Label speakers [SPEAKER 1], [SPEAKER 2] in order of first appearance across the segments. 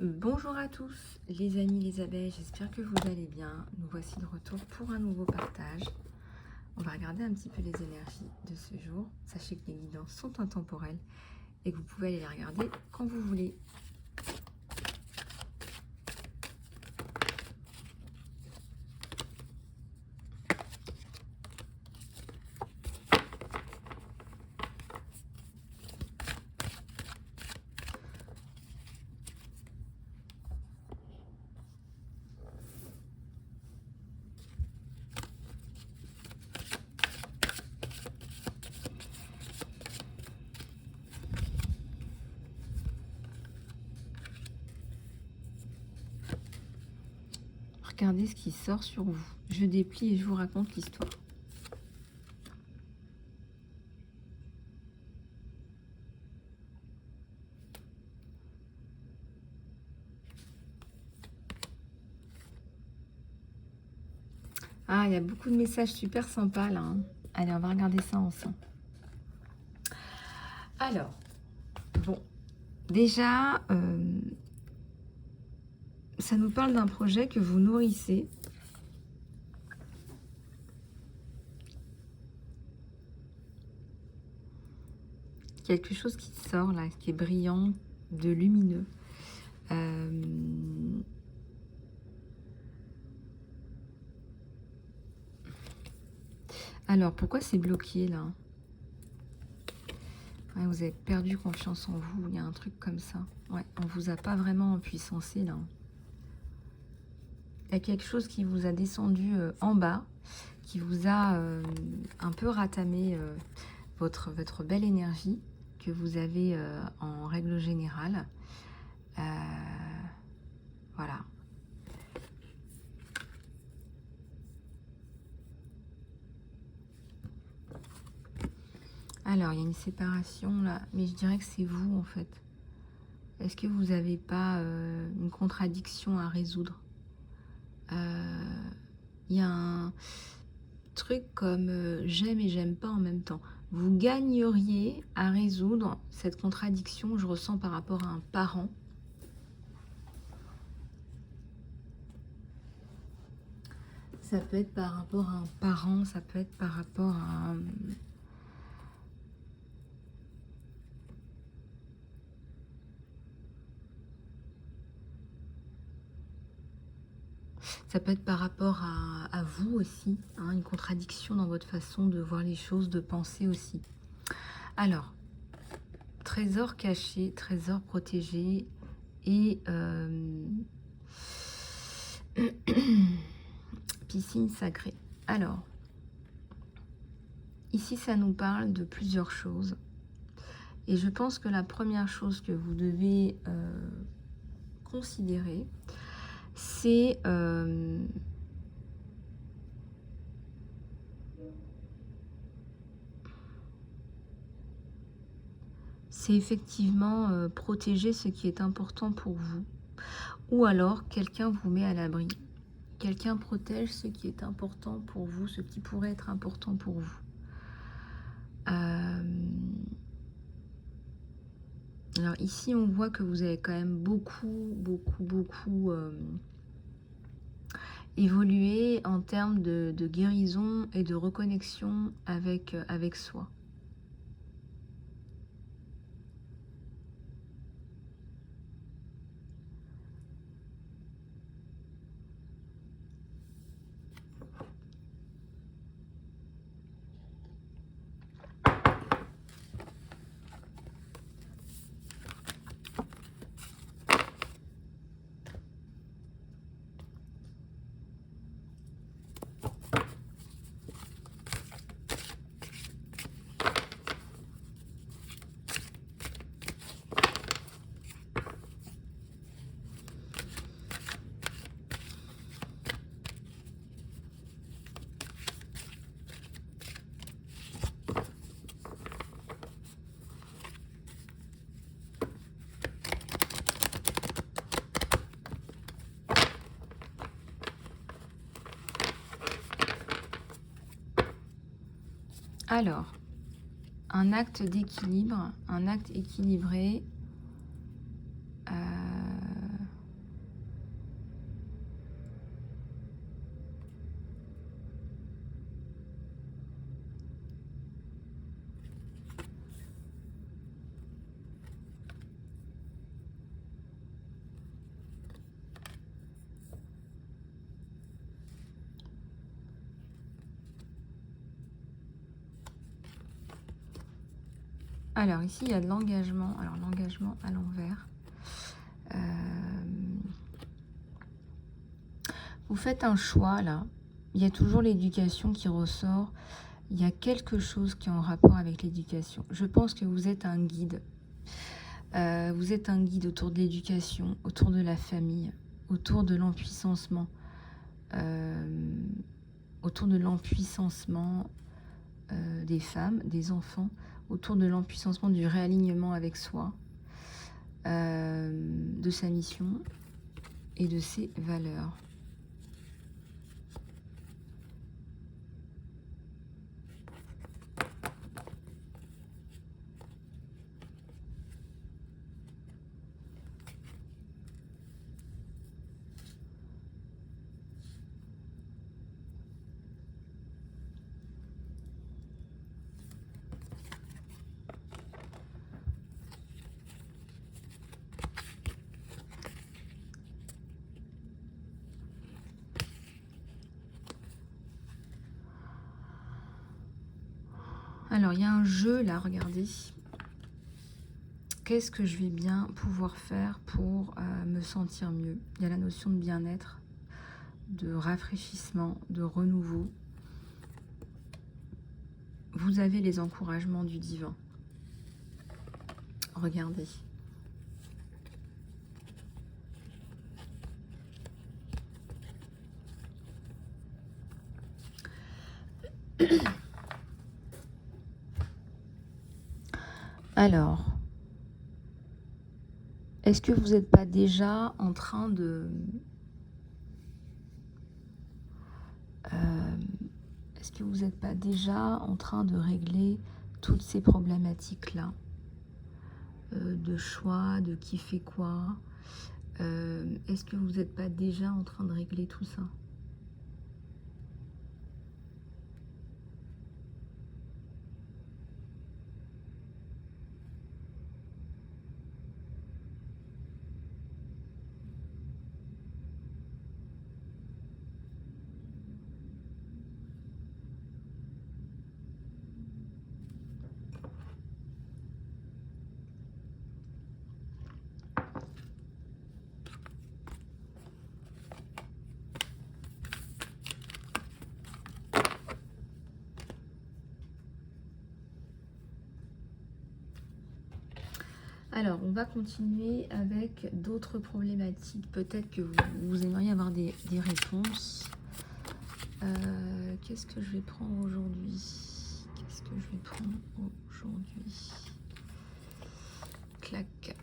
[SPEAKER 1] Bonjour à tous les amis, les abeilles, j'espère que vous allez bien. Nous voici de retour pour un nouveau partage. On va regarder un petit peu les énergies de ce jour. Sachez que les guidances sont intemporelles et que vous pouvez aller les regarder quand vous voulez. Regardez ce qui sort sur vous. Je déplie et je vous raconte l'histoire. Ah, il y a beaucoup de messages super sympas là, hein. Allez, on va regarder ça ensemble. Alors, bon, déjà, ça nous parle d'un projet que vous nourrissez. Quelque chose qui sort là, qui est brillant, de lumineux. Alors, pourquoi c'est bloqué là? Ouais, vous avez perdu confiance en vous, il y a un truc comme ça. Ouais, on vous a pas vraiment empuissancé là. Il y a quelque chose qui vous a descendu en bas, qui vous a un peu ratamé votre belle énergie que vous avez en règle générale. Voilà. Alors, il y a une séparation là, mais je dirais que c'est vous en fait. Est-ce que vous n'avez pas une contradiction à résoudre? Il y a un truc comme j'aime et j'aime pas en même temps. Vous gagneriez à résoudre cette contradiction, je ressens par rapport à un parent. Ça peut être par rapport à un parent, ça peut être par rapport à... Ça peut être par rapport à vous aussi, hein, une contradiction dans votre façon de voir les choses, de penser aussi. Alors, trésor caché, trésor protégé et piscine sacrée. Alors, ici, ça nous parle de plusieurs choses. Et je pense que la première chose que vous devez considérer, c'est effectivement protéger ce qui est important pour vous. Ou alors, quelqu'un vous met à l'abri. Quelqu'un protège ce qui est important pour vous, ce qui pourrait être important pour vous. Alors ici, on voit que vous avez quand même beaucoup évolué en termes de guérison et de reconnexion avec soi. Alors, un acte d'équilibre, un acte équilibré. Alors ici, il y a de l'engagement. Alors l'engagement à l'envers. Vous faites un choix là. Il y a toujours l'éducation qui ressort. Il y a quelque chose qui est en rapport avec l'éducation. Je pense que vous êtes un guide. Vous êtes un guide autour de l'éducation, autour de la famille, autour de l'empuissancement. Autour de l'empuissancement des femmes, des enfants, autour de l'empuissancement du réalignement avec soi, de sa mission et de ses valeurs. Alors, il y a un jeu là, regardez. Qu'est-ce que je vais bien pouvoir faire pour me sentir mieux? Il y a la notion de bien-être, de rafraîchissement, de renouveau. Vous avez les encouragements du divin. Regardez. Alors, est-ce que vous n'êtes pas déjà en train de... est-ce que vous n'êtes pas déjà en train de régler toutes ces problématiques-là de choix, de qui fait quoi? Est-ce que vous n'êtes pas déjà en train de régler tout ça? Alors, on va continuer avec d'autres problématiques. Peut-être que vous aimeriez avoir des réponses. Qu'est-ce que je vais prendre aujourd'hui? Qu'est-ce que je vais prendre aujourd'hui? Clac.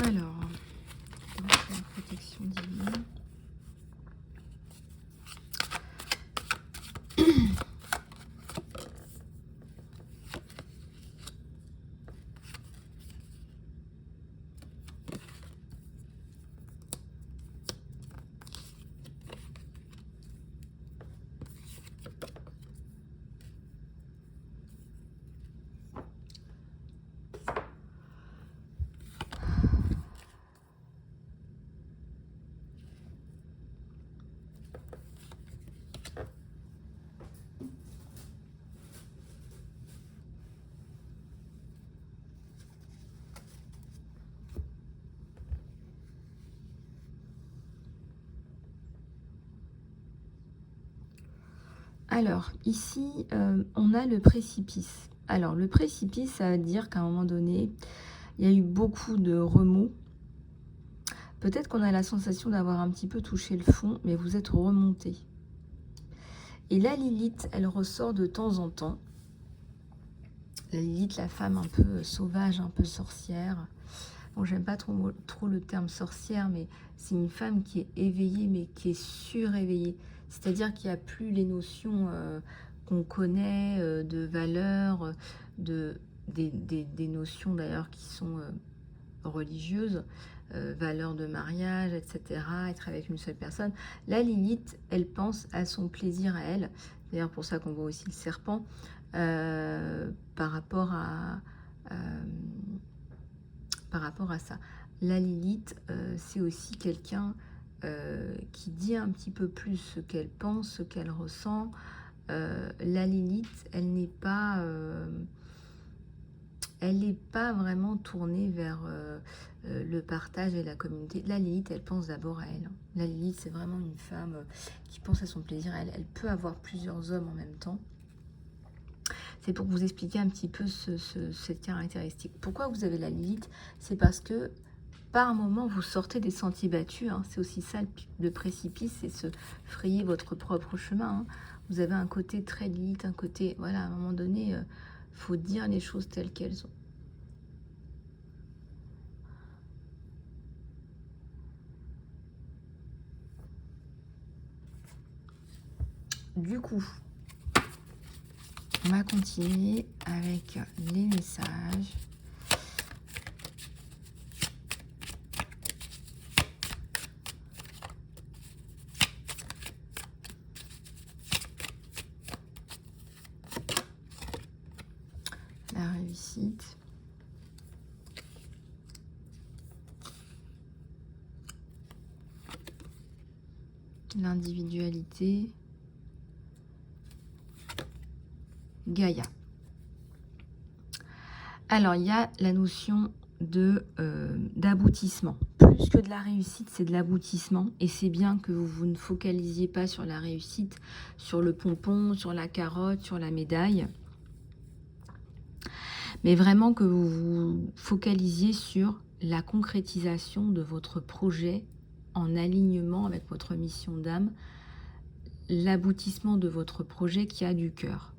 [SPEAKER 1] Alors, on va faire la protection divine. Alors, ici, on a le précipice. Alors, le précipice, ça veut dire qu'à un moment donné, il y a eu beaucoup de remous. Peut-être qu'on a la sensation d'avoir un petit peu touché le fond, mais vous êtes remonté. Et la Lilith, elle ressort de temps en temps. La Lilith, la femme un peu sauvage, un peu sorcière. Bon, j'aime pas trop le terme sorcière, mais c'est une femme qui est éveillée, mais qui est suréveillée. C'est-à-dire qu'il n'y a plus les notions qu'on connaît de valeurs, des notions d'ailleurs qui sont religieuses, valeurs de mariage, etc., être avec une seule personne. La Lilith, elle pense à son plaisir à elle. D'ailleurs, pour ça qu'on voit aussi le serpent, par rapport à ça. La Lilith, c'est aussi quelqu'un qui dit un petit peu plus ce qu'elle pense, ce qu'elle ressent. La Lilith, elle n'est pas vraiment tournée vers le partage et la communauté. La Lilith, elle pense d'abord à elle. La Lilith, c'est vraiment une femme qui pense à son plaisir. Elle peut avoir plusieurs hommes en même temps. C'est pour vous expliquer un petit peu cette caractéristique. Pourquoi vous avez la Lilith? C'est parce que par moment, vous sortez des sentiers battus. Hein. C'est aussi ça le précipice, c'est se frayer votre propre chemin. Hein. Vous avez un côté très Lilith, un côté... Voilà, à un moment donné, faut dire les choses telles qu'elles sont. Du coup, on va continuer avec les messages. La réussite. L'individualité. Gaïa. Alors, il y a la notion d'aboutissement. Plus que de la réussite, c'est de l'aboutissement. Et c'est bien que vous ne focalisiez pas sur la réussite, sur le pompon, sur la carotte, sur la médaille. Mais vraiment que vous vous focalisiez sur la concrétisation de votre projet en alignement avec votre mission d'âme, l'aboutissement de votre projet qui a du cœur.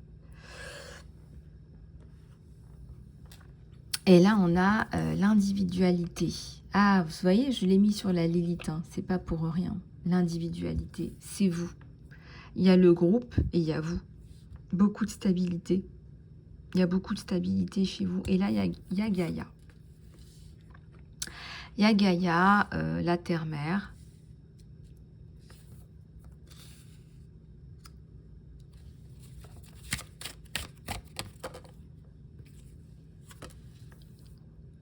[SPEAKER 1] Et là, on a l'individualité. Ah, vous voyez, je l'ai mis sur la Lilith, hein, c'est pas pour rien. L'individualité, c'est vous. Il y a le groupe et il y a vous. Beaucoup de stabilité. Il y a beaucoup de stabilité chez vous. Et là, il y a Gaïa. Il y a Gaïa, la terre-mère.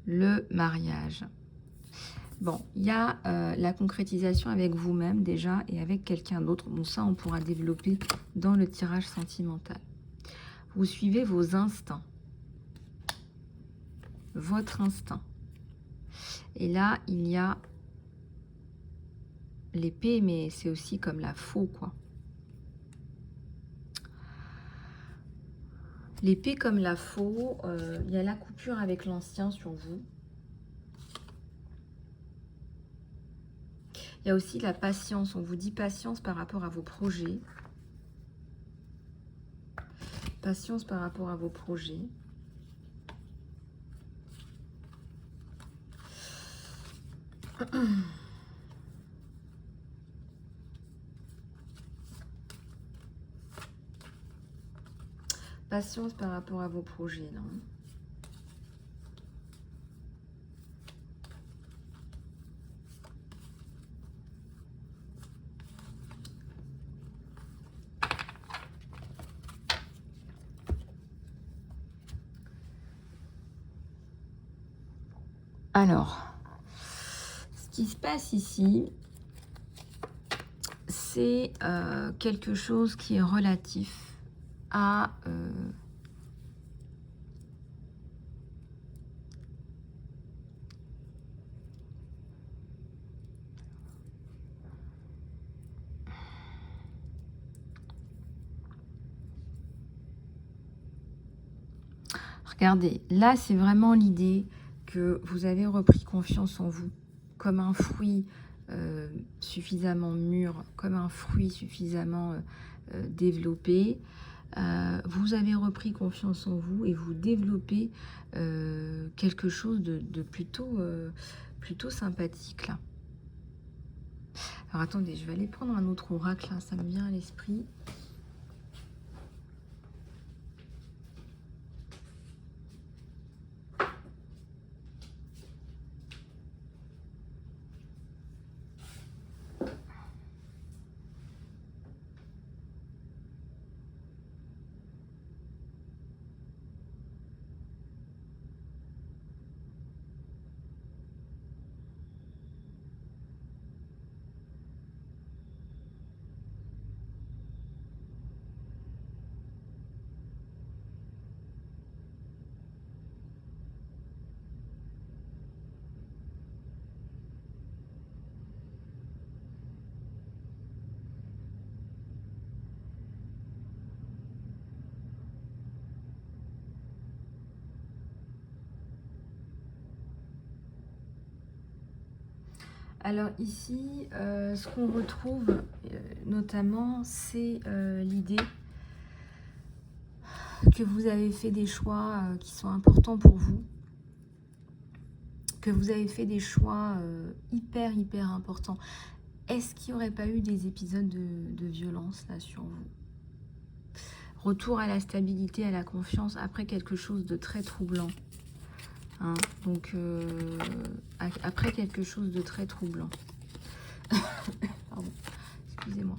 [SPEAKER 1] Le mariage. Bon, il y a la concrétisation avec vous-même déjà et avec quelqu'un d'autre. Bon, ça, on pourra développer dans le tirage sentimental. Vous suivez vos instincts. Votre instinct. Et là, il y a l'épée, mais c'est aussi comme la faux, quoi. L'épée comme la faux, il y a la coupure avec l'ancien sur vous. Il y a aussi la patience. On vous dit patience par rapport à vos projets. Patience par rapport à vos projets. Patience par rapport à vos projets, là. Alors, ce qui se passe ici, c'est quelque chose qui est relatif à Regardez, là, c'est vraiment l'idée que vous avez repris confiance en vous, comme un fruit suffisamment mûr, comme un fruit suffisamment développé. Vous avez repris confiance en vous et vous développez quelque chose de plutôt sympathique, là. Alors, attendez, je vais aller prendre un autre oracle, hein, ça me vient à l'esprit. Alors ici, ce qu'on retrouve notamment, c'est l'idée que vous avez fait des choix qui sont importants pour vous, que vous avez fait des choix hyper importants. Est-ce qu'il n'y aurait pas eu des épisodes de violence là sur vous? Retour à la stabilité, à la confiance après quelque chose de très troublant. Hein, donc, après quelque chose de très troublant. Pardon, excusez-moi.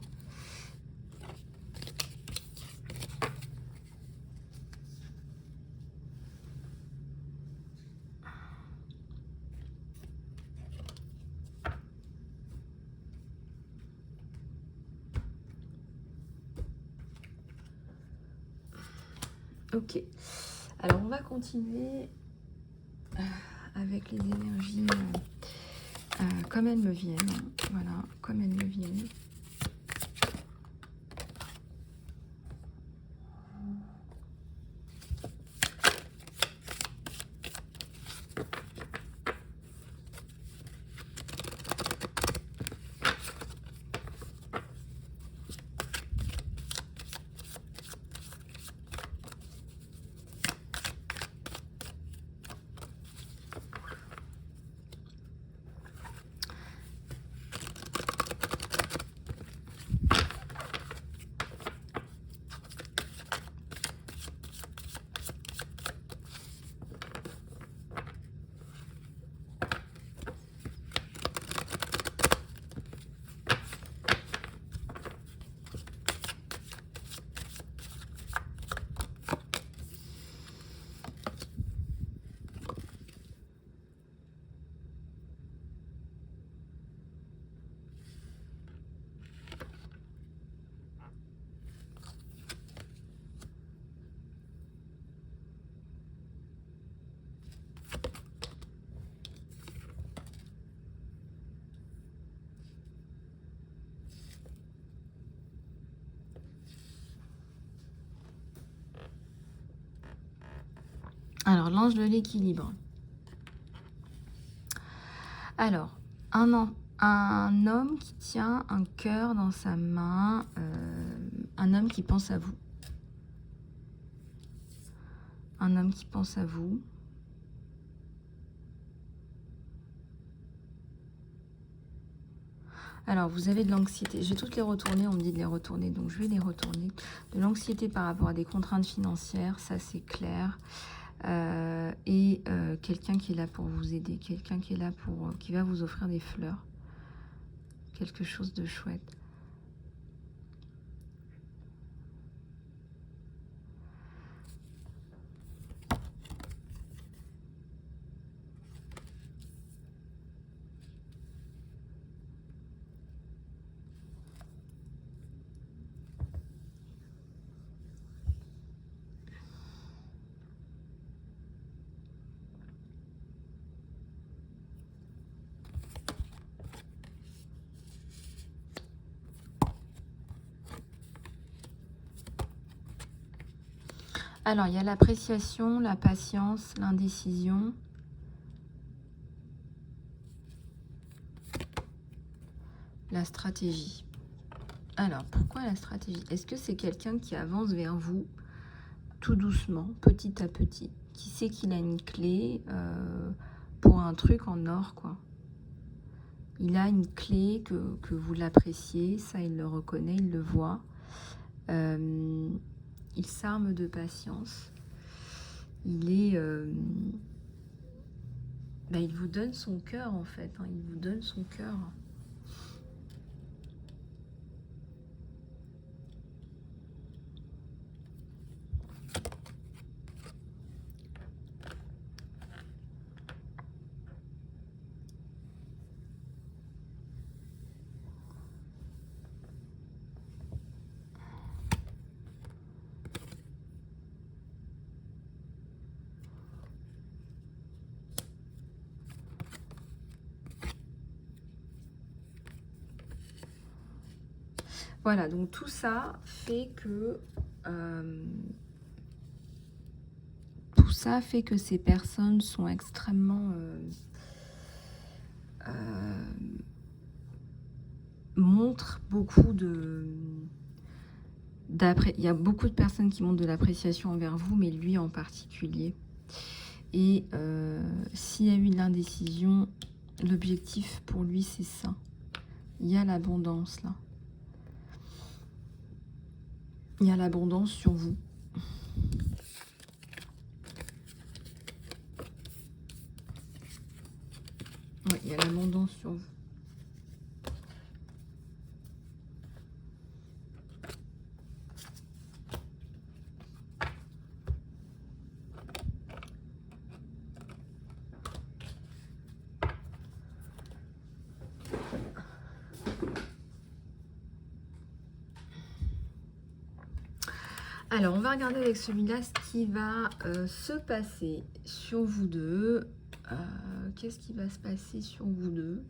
[SPEAKER 1] Ok, alors on va continuer avec les énergies comme elles me viennent. Voilà, comme elles me viennent. Alors, l'ange de l'équilibre. Alors, un homme qui tient un cœur dans sa main, un homme qui pense à vous. Un homme qui pense à vous. Alors, vous avez de l'anxiété. Je vais toutes les retourner, on me dit de les retourner, donc je vais les retourner. De l'anxiété par rapport à des contraintes financières, ça c'est clair. Et quelqu'un qui est là pour vous aider, quelqu'un qui est là pour, qui va vous offrir des fleurs. Quelque chose de chouette. Alors, il y a l'appréciation, la patience, l'indécision. La stratégie. Alors, pourquoi la stratégie? Est-ce que c'est quelqu'un qui avance vers vous tout doucement, petit à petit, qui sait qu'il a une clé pour un truc en or, quoi? Il a une clé que vous l'appréciez, ça il le reconnaît, il le voit. Il s'arme de patience. Il est... il vous donne son cœur en fait, hein, il vous donne son cœur. Voilà, donc tout ça fait que ces personnes sont extrêmement montrent beaucoup il y a beaucoup de personnes qui montrent de l'appréciation envers vous, mais lui en particulier. Et s'il y a eu de l'indécision, l'objectif pour lui c'est ça. Il y a l'abondance là. Il y a l'abondance sur vous. Oui, il y a l'abondance sur vous. Alors, on va regarder avec celui-là ce qui va se passer sur vous deux. Qu'est-ce qui va se passer sur vous deux?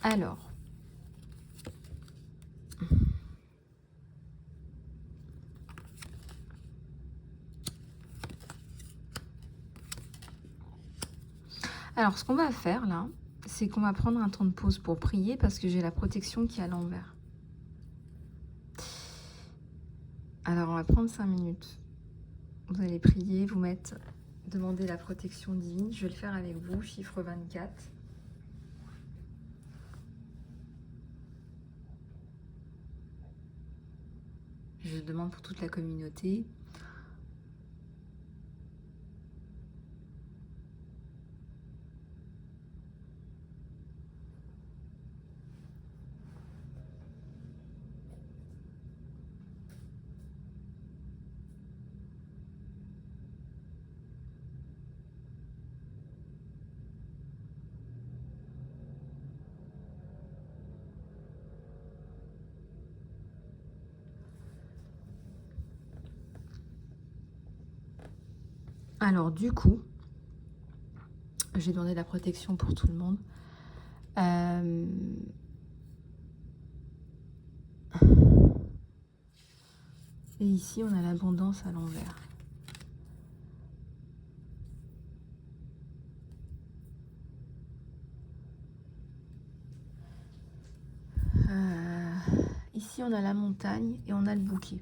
[SPEAKER 1] Alors. Alors, ce qu'on va faire là, c'est qu'on va prendre un temps de pause pour prier parce que j'ai la protection qui est à l'envers. Alors, on va prendre 5 minutes. Vous allez prier, vous mettre, demander la protection divine. Je vais le faire avec vous, chiffre 24. Je demande pour toute la communauté. Alors, du coup, j'ai demandé la protection pour tout le monde. Et ici, on a l'abondance à l'envers. Ici, on a la montagne et on a le bouquet.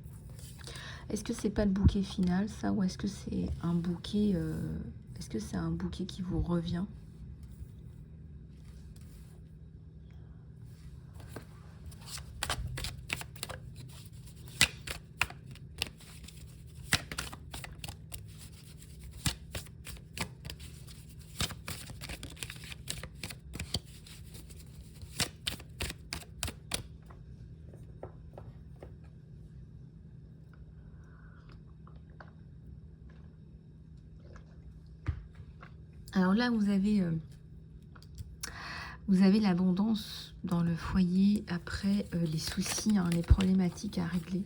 [SPEAKER 1] Est-ce que c'est pas le bouquet final, ça, ou est-ce que c'est un bouquet qui vous revient? Alors là, vous avez l'abondance dans le foyer après les soucis, hein, les problématiques à régler.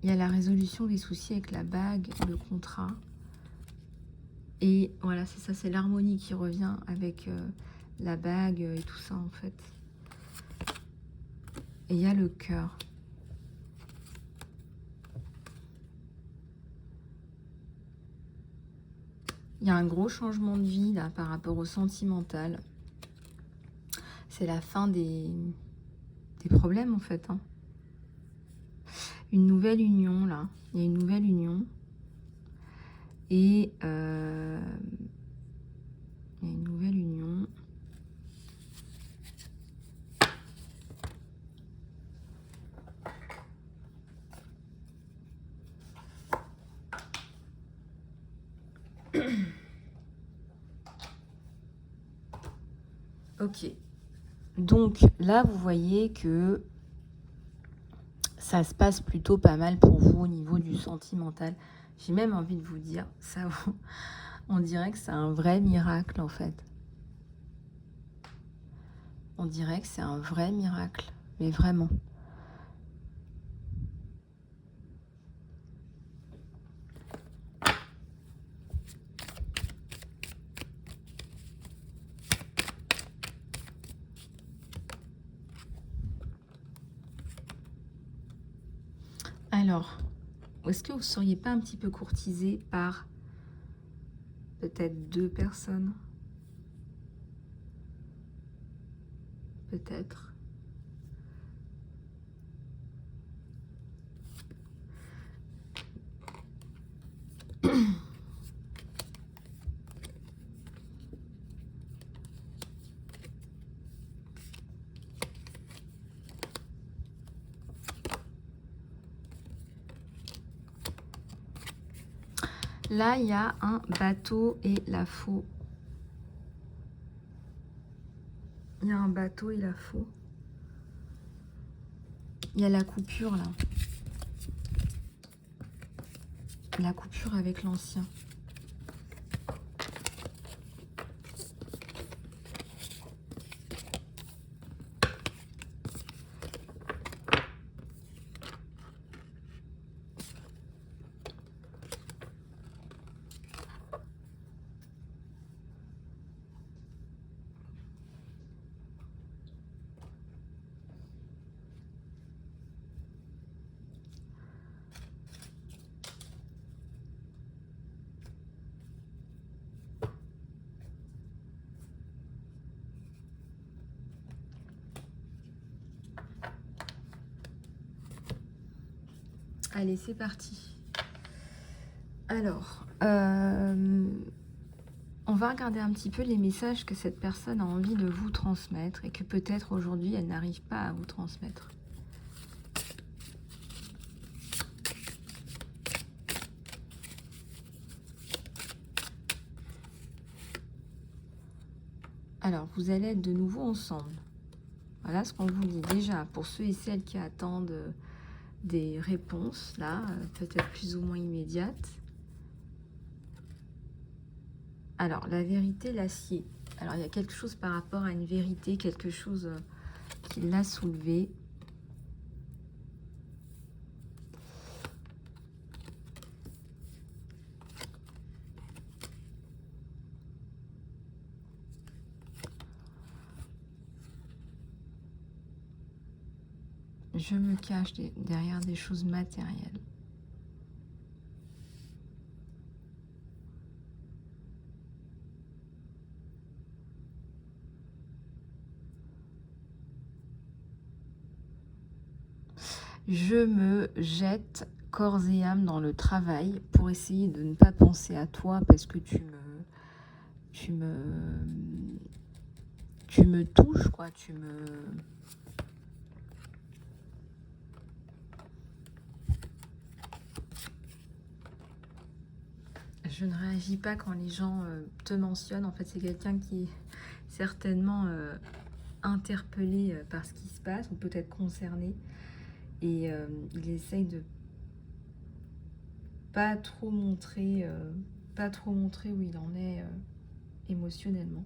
[SPEAKER 1] Il y a la résolution des soucis avec la bague, le contrat. Et voilà, c'est ça, c'est l'harmonie qui revient avec la bague et tout ça en fait. Et il y a le cœur. Il y a un gros changement de vie là par rapport au sentimental. C'est la fin des problèmes en fait. Hein. Une nouvelle union là. Il y a une nouvelle union. Et il y a une nouvelle union. Ok. Donc là, vous voyez que ça se passe plutôt pas mal pour vous au niveau du sentimental. J'ai même envie de vous dire, ça, on dirait que c'est un vrai miracle en fait. On dirait que c'est un vrai miracle, mais vraiment. Alors, est-ce que vous ne seriez pas un petit peu courtisé par peut-être 2 personnes? Peut-être. Là, il y a un bateau et la faux. Il y a un bateau et la faux. Il y a la coupure là. La coupure avec l'ancien. Allez, c'est parti. Alors, on va regarder un petit peu les messages que cette personne a envie de vous transmettre et que peut-être aujourd'hui, elle n'arrive pas à vous transmettre. Alors, vous allez être de nouveau ensemble. Voilà ce qu'on vous dit déjà pour ceux et celles qui attendent des réponses, là, peut-être plus ou moins immédiates. Alors, la vérité, l'acier. Alors, il y a quelque chose par rapport à une vérité, quelque chose qui l'a soulevé. Je me cache derrière des choses matérielles. Je me jette corps et âme dans le travail pour essayer de ne pas penser à toi parce que tu me touches, quoi, Je ne réagis pas quand les gens te mentionnent. En fait, c'est quelqu'un qui est certainement interpellé par ce qui se passe ou peut-être concerné. Et il essaye de pas trop montrer où il en est émotionnellement.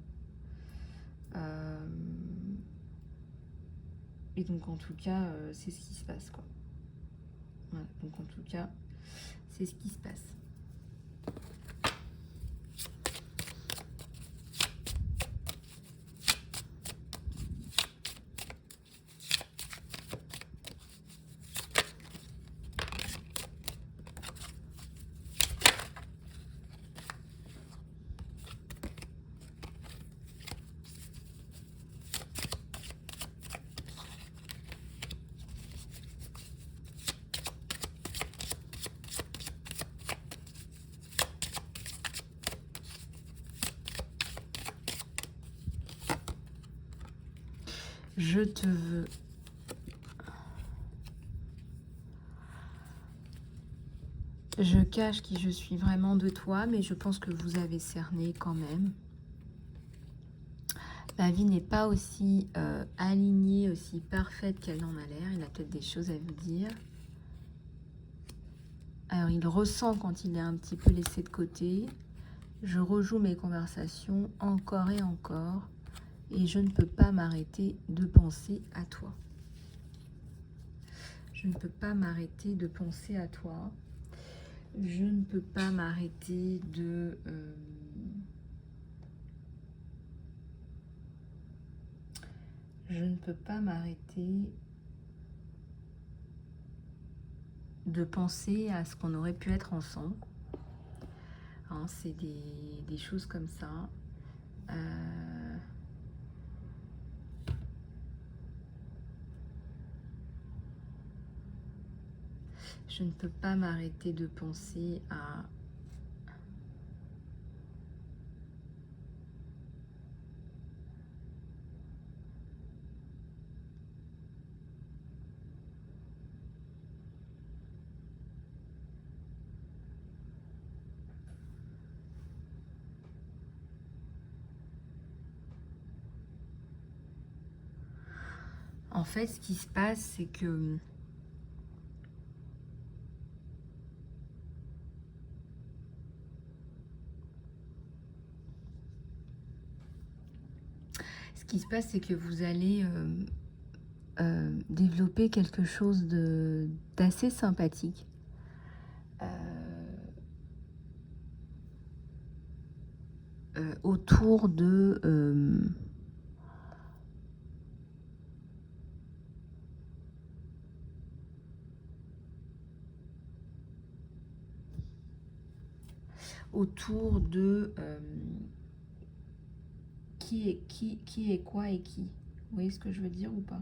[SPEAKER 1] Et donc en tout cas, c'est ce qui se passe, quoi. Voilà, donc en tout cas, c'est ce qui se passe. Je te veux. Je cache qui je suis vraiment de toi, mais je pense que vous avez cerné quand même. Ma vie n'est pas aussi alignée, aussi parfaite qu'elle en a l'air. Il a peut-être des choses à vous dire. Alors, il ressent quand il est un petit peu laissé de côté. Je rejoue mes conversations encore et encore. Et je ne peux pas m'arrêter de penser à toi. Je ne peux pas m'arrêter de penser à toi. Je ne peux pas m'arrêter de... je ne peux pas m'arrêter de penser à ce qu'on aurait pu être ensemble. Hein, c'est des choses comme ça. Je ne peux pas m'arrêter de penser à... En fait, ce qui se passe, c'est que... Ce qui se passe, c'est que vous allez développer quelque chose d'assez sympathique. Autour de... autour de qui est quoi et qui. Vous voyez ce que je veux dire ou pas?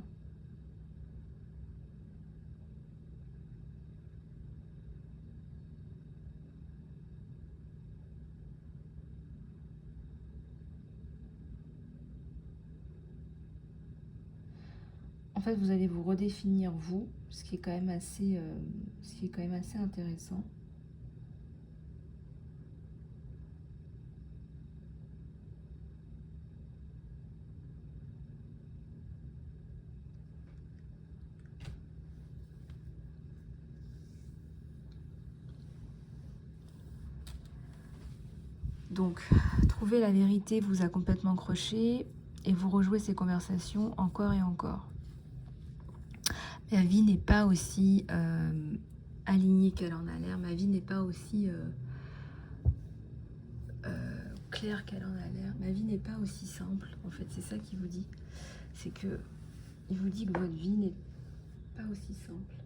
[SPEAKER 1] En fait, vous allez vous redéfinir vous, ce qui est quand même assez intéressant. Donc, trouver la vérité vous a complètement croché et vous rejouez ces conversations encore et encore. Ma vie n'est pas aussi alignée qu'elle en a l'air. Ma vie n'est pas aussi claire qu'elle en a l'air. Ma vie n'est pas aussi simple. En fait, c'est ça qu'il vous dit. C'est que il vous dit que votre vie n'est pas aussi simple.